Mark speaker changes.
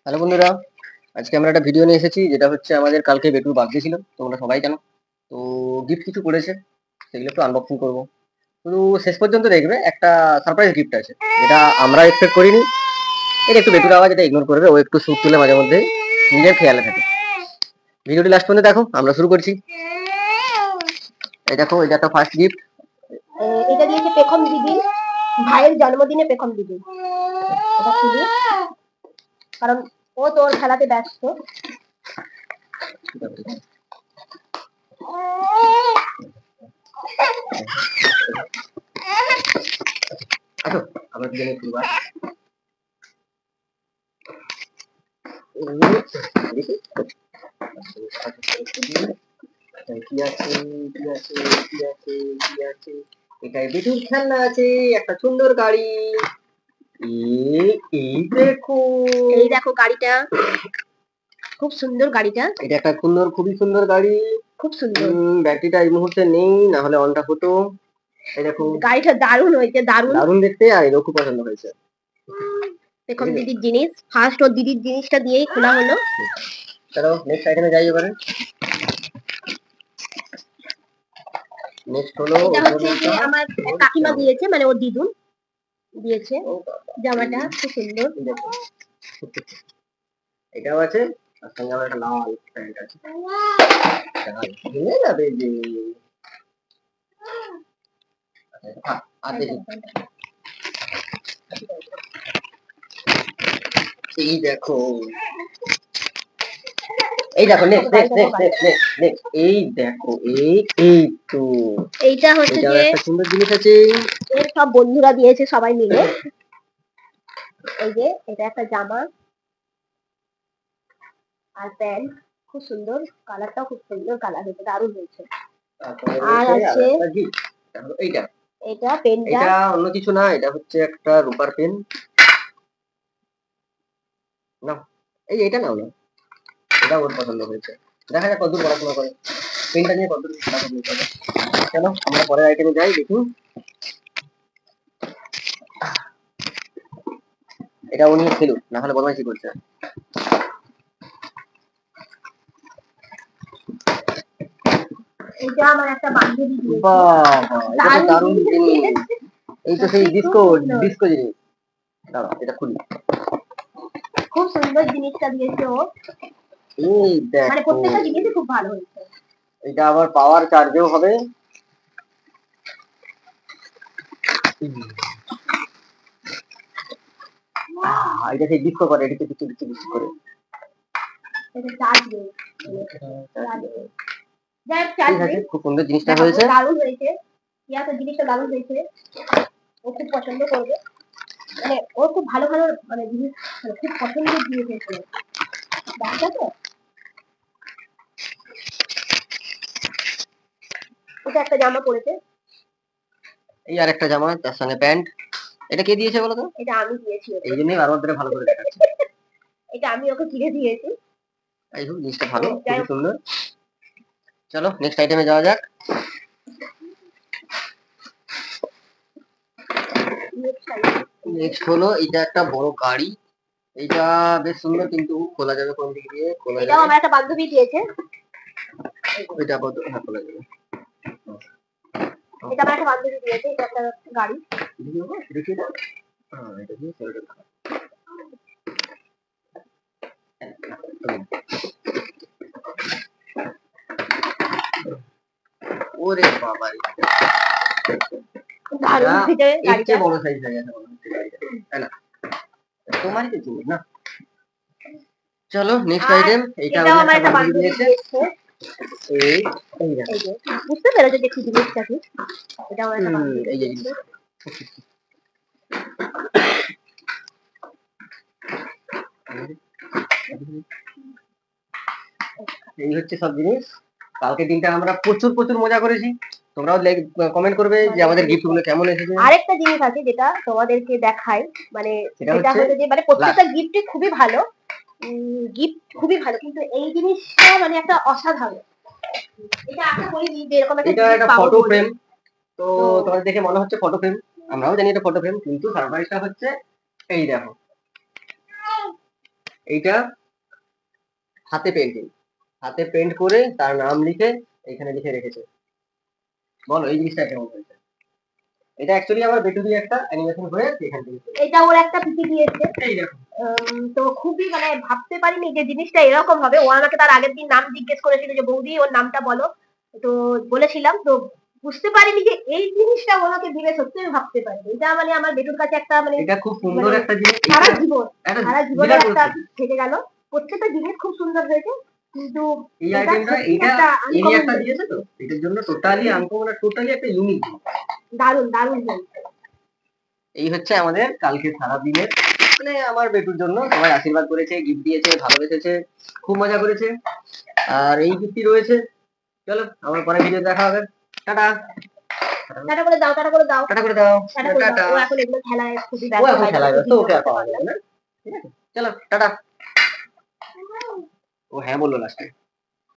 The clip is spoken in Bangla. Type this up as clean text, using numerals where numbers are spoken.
Speaker 1: হ্যালো বন্ধুরা, আজকে আমরা একটা ভিডিও নিয়ে এসেছি যেটা হচ্ছে আমাদের কালকে বেটুর বার্থডে ছিল, তোমরা সবাই জানো। তো গিফট কিছু করেছে, সেগুলো একটু আনবক্সিং করবো। শুধু শেষ পর্যন্ত দেখবে, একটা সারপ্রাইজ গিফট আছে যেটা আমরা এক্সপেক্ট করিনি। এটা একটু বেটুর আওয়াজ, এটা ইগনোর করবে, ও একটু সুর তুলে মাঝে মধ্যে, নিজের খেয়ালে থাকে। ভিডিওটি লাস্ট পর্যন্ত দেখো, আমরা শুরু করছি। এই দেখো, এটা একটা ফার্স্ট গিফট।
Speaker 2: এটা দিয়েছে পেখম দিদি, ভাইয়ের জন্মদিনে পেখম দিদি। এটা খুলি, কারণ ও তো ওর খেলাতে ব্যস্ত।
Speaker 1: আচ্ছা, আমরা দুজনে খুলবা। কি আছে কি আছে কি আছে কি আছে? এটাই বেটুর খেলনা আছে, একটা সুন্দর গাড়ি। এই দেখো,
Speaker 2: এই দেখো গাড়িটা, খুব সুন্দর গাড়িটা।
Speaker 1: এটা একটা খুবই সুন্দর গাড়ি,
Speaker 2: খুব সুন্দর।
Speaker 1: ব্যাটারিটা এই মুহূর্তে নেই, না হলে অনটা হতো। এই দেখো,
Speaker 2: গাড়িটা দারুণ হয়েছে,
Speaker 1: দারুণ দেখতে, আর এরও খুব পছন্দ হয়েছে।
Speaker 2: পেখম দিদির জিনিস, ফার্স্ট ওর দিদির জিনিসটা দিয়েই খোলা হলো।
Speaker 1: চলো নেক্সট আইটেমে যাই এবারে। নেক্সট হলো,
Speaker 2: এটা হচ্ছে যে আমার কাকিমা দিয়েছে, মানে ওর দিদুন দিয়েছে জামাটা, খুব সুন্দর।
Speaker 1: এটাও আছে, আর সঙ্গে আমার একটা লাল প্যান্ট আছে। ভেঙে যাবে যে। আর দেখি, এই দেখো, এই দেখো next next next next next এই দেখো, এই তো
Speaker 2: এইটা হচ্ছে যে
Speaker 1: একটা সুন্দর জিনিস আছে,
Speaker 2: এর সব বন্ধুরা দিয়েছে সবাই মিলে। এই যে এটা একটা জামা আর প্যান্ট, খুব সুন্দর, কালারটাও খুব সুন্দর কালার হয়েছে, দারুণ হয়েছে। আর আছে
Speaker 1: এইটা,
Speaker 2: এটা পেনটা,
Speaker 1: এটা অন্য কিছু না, এটা হচ্ছে একটা রূপার পেন। না, এইটা নাও না, এটা ওর পছন্দ হয়েছে। দেখা যাক কতদূর পড়াশোনা করে, পেনটা নিয়ে কতদূর পড়াশোনা করে। চলো আমরা পরের আইটেমে যাই, দেখি। এটা উনি খেলুক, না হলে বদমাইশি করছে।
Speaker 2: এটা আমার একটা বান্ধবী দিয়েছে।
Speaker 1: বাবা, এটা তো দারুণ জিনিস। এই তো সেই ডিস্কো ডিস্কো জিনিস। দাঁড়াও, এটা খুলি।
Speaker 2: খুব সুন্দর জিনিসটা দিয়েছে ও,
Speaker 1: এই দেখো,
Speaker 2: মানে প্রত্যেকটা জিনিসই খুব ভালো হয়েছে।
Speaker 1: এটা আবার পাওয়ার চার্জও হবে। এটা সেই ডিস্কো করে, এদিকে দিকে দিকে দিকে করে।
Speaker 2: এটা চার্জ নেই,
Speaker 1: খুব সুন্দর জিনিসটা হয়েছে,
Speaker 2: দারুণ হয়েছে। ইয়াতে জিনিসটা দারুণ হয়েছে, ও খুব পছন্দ করবে। মানে ও খুব ভালো ভালো মানে জিনিস, মানে খুব পছন্দের জিনিস হয়েছে বাচ্চা তো। এটা একটা জামা পরেছে,
Speaker 1: এই আর একটা জামা, তার সঙ্গে প্যান্ট। এটা কে দিয়েছে বলো তো?
Speaker 2: এটা আমি দিয়েছি,
Speaker 1: এই জন্যই বারবার ধরে ভালো করে দেখাচ্ছি।
Speaker 2: এটা আমি ওকে কিনে দিয়েছি।
Speaker 1: এই হোক, জিনিসটা ভালো, খুবই সুন্দর। চলো নেক্সট আইটেমে যাওয়া যাক। নেক্সট হলো, এটা একটা বড় গাড়ি, এটা বেশ সুন্দর, কিন্তু খোলা যাবে কোন দিক দিয়ে? খোলা
Speaker 2: এটাও
Speaker 1: যাবে,
Speaker 2: আমার একটা বান্ধবী দিয়েছে।
Speaker 1: এটা কত? হ্যাঁ, খোলা যাবে।
Speaker 2: এটা আমার একটা বান্ধবী দিয়েছে, এটা একটা গাড়ি।
Speaker 1: দেখি এটা, হ্যাঁ এটা দিয়ে ছেড়ে দাও। ওরে বাবা,
Speaker 2: দারুণ হয়েছে গাড়িটা,
Speaker 1: বড় সাইজ হয়ে গেছে তাই না? তোমারই তো জিনিস না। চলো নেক্সট আইটেম, এটা
Speaker 2: আমার একটা বান্ধবী দিয়েছে।
Speaker 1: এই এই দেখো,
Speaker 2: এই যে বুঝতে পেরেছো যে কি জিনিসটা কি, এটা আমার একটা বান্ধবী
Speaker 1: এই যে
Speaker 2: দিয়েছে।
Speaker 1: এই হচ্ছে সব জিনিস। কালকে দিনটা আমরা প্রচুর প্রচুর মজা করেছি, তোমরাও কমেন্ট করবে যে আমাদের গিফট গুলো কেমন এসেছে।
Speaker 2: আরেকটা জিনিস আছে যেটা তোমাদেরকে দেখাই, মানে সেটা হচ্ছে যে মানে প্রত্যেকটা গিফটই খুবই ভালো, গিফট খুবই ভালো, কিন্তু এই জিনিসটা মানে একটা অসাধারণ। এটা আশা করিনি যে এরকম একটা জিনিস পাবো।
Speaker 1: ফটো ফ্রেম, তো তোমাদের দেখে মনে হচ্ছে ফটো ফ্রেম, আমরাও জানি এটা ফটো ফ্রেম, কিন্তু সারপ্রাইজটা হচ্ছে এই দেখো, এইটা হাতে পেন্টিং, হাতে পেন্ট করে তার নাম লিখে এখানে লিখে রেখেছে। বলো এই জিনিসটা কেমন হয়েছে? এটা অ্যাকচুয়ালি আমার বেটুরি একটা অ্যানিমেশন হয়ে এখান থেকে
Speaker 2: এটা ওর একটা পিসি দিয়েছে।
Speaker 1: এই দেখো
Speaker 2: তো খুবই মানে ভাবতে পারিনি যে জিনিসটা এরকম হবে। ও আমাকে তার আগের দিন নাম জিজ্ঞেস করেছিল যে বৌদি ওর নামটা বলো, তো বলেছিলাম। তো বুঝতে পারিনি যে এই জিনিসটা ওনাকে দিবে, সত্যি আমি ভাবতে পারিনি। এটা মানে আমার বেটুর কাছে একটা মানে
Speaker 1: এটা খুব সুন্দর একটা জিনিস,
Speaker 2: সারা জীবন
Speaker 1: একটা
Speaker 2: সারা জীবনের
Speaker 1: বিরাট
Speaker 2: একটা
Speaker 1: বস্তু।
Speaker 2: থেকে গেল। প্রত্যেকটা জিনিস খুব সুন্দর হয়েছে, কিন্তু
Speaker 1: এই
Speaker 2: এটা
Speaker 1: আইটেমটা
Speaker 2: সত্যি
Speaker 1: এটা
Speaker 2: একটা
Speaker 1: ইনি
Speaker 2: uncommon
Speaker 1: একটা
Speaker 2: হয়েছে।
Speaker 1: দিয়েছে, তো এটার জন্য টোটালি আনকমন, টোটালি একটা ইউনিক।
Speaker 2: দারুণ দারুণ হয়েছে।
Speaker 1: এই হচ্ছে আমাদের কালকে সারা দিনের, মানে আমার বেটুর জন্য সবাই আশীর্বাদ করেছে, গিফট দিয়েছে, ভালোবেসেছে, খুব মজা করেছে। আর এই গিফটই রয়েছে। চলো আমার পরে ভিডিও দেখা হবে। টাটা।
Speaker 2: টাটা করে দাও, টাটা করে দাও,
Speaker 1: টাটা করে দাও।
Speaker 2: টাটা করে দাও।
Speaker 1: টাটা।
Speaker 2: ও এখন এগুলো খেলায় খুবই
Speaker 1: ও
Speaker 2: ব্যস্ত,
Speaker 1: এখন
Speaker 2: তাই
Speaker 1: খেলায়
Speaker 2: জন্য
Speaker 1: ব্যস্ত,
Speaker 2: ভিডিও
Speaker 1: ওকে আর
Speaker 2: করতে
Speaker 1: পাওয়া
Speaker 2: পারলাম
Speaker 1: যাবে
Speaker 2: না।
Speaker 1: না। ঠিক আছে, চলো টাটা। ও হ্যাঁ বললো লাস্টে।